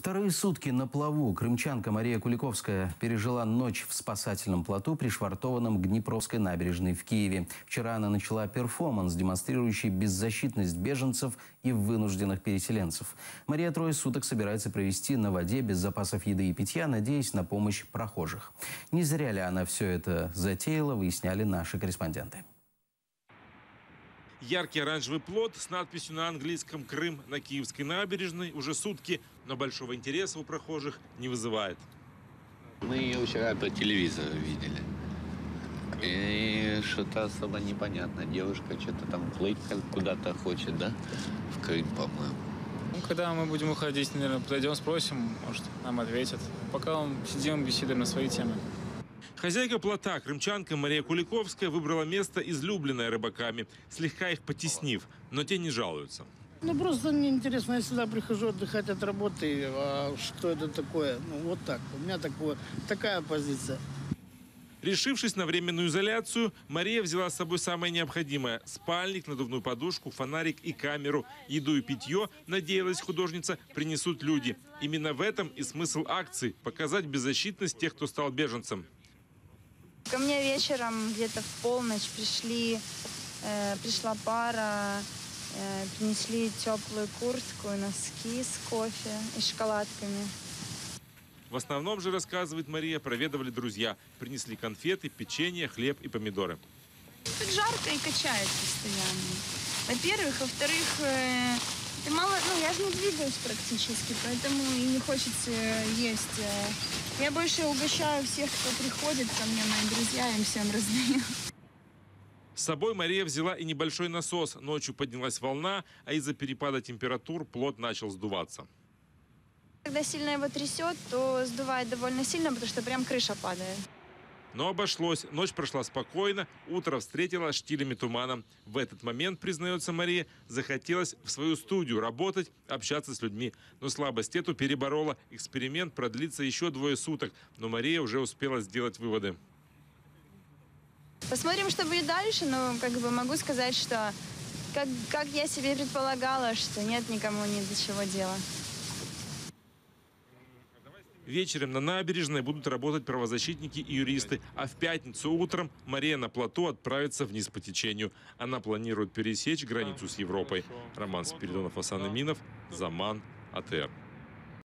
Вторые сутки на плаву крымчанка Мария Куликовская пережила ночь в спасательном плоту, пришвартованном к Днепровской набережной в Киеве. Вчера она начала перформанс, демонстрирующий беззащитность беженцев и вынужденных переселенцев. Мария трое суток собирается провести на воде без запасов еды и питья, надеясь на помощь прохожих. Не зря ли она все это затеяла, выясняли наши корреспонденты. Яркий оранжевый плот с надписью на английском «Крым» на Киевской набережной уже сутки, но большого интереса у прохожих не вызывает. Мы ее вчера по телевизору видели. И что-то особо непонятно. Девушка что-то там плыть куда-то хочет, да? В Крым, по-моему. Когда мы будем уходить, наверное, подойдем, спросим, может, нам ответят. Пока сидим, беседуем на свои темы. Хозяйка плота, крымчанка Мария Куликовская, выбрала место, излюбленное рыбаками, слегка их потеснив, но те не жалуются. Ну, просто мне интересно, я сюда прихожу отдыхать от работы, а что это такое? Ну, вот так. У меня такая позиция. Решившись на временную изоляцию, Мария взяла с собой самое необходимое – спальник, надувную подушку, фонарик и камеру. Еду и питье, надеялась художница, принесут люди. Именно в этом и смысл акции – показать беззащитность тех, кто стал беженцем. Ко мне вечером, где-то в полночь, пришла пара, принесли теплую куртку, носки с кофе и шоколадками. В основном же, рассказывает Мария, проведывали друзья. Принесли конфеты, печенье, хлеб и помидоры. Тут жарко и качает постоянно. Во-первых. Во-вторых, я же не двигаюсь практически, поэтому и не хочется есть. Я больше угощаю всех, кто приходит ко мне, мои друзья, им всем раздаю. С собой Мария взяла и небольшой насос. Ночью поднялась волна, а из-за перепада температур плот начал сдуваться. Когда сильно его трясет, то сдувает довольно сильно, потому что прям крыша падает. Но обошлось. Ночь прошла спокойно, утро встретило штилями тумана. В этот момент, признается Мария, захотелось в свою студию работать, общаться с людьми. Но слабость эту переборола. Эксперимент продлится еще 2 суток. Но Мария уже успела сделать выводы. Посмотрим, что будет дальше. Но могу сказать, что как я себе предполагала, что нет никому ни до чего дела. Вечером на набережной будут работать правозащитники и юристы, а в пятницу утром Мария на плоту отправится вниз по течению. Она планирует пересечь границу с Европой. Роман Спиридонов, Асан Аминов, Заман, АТР.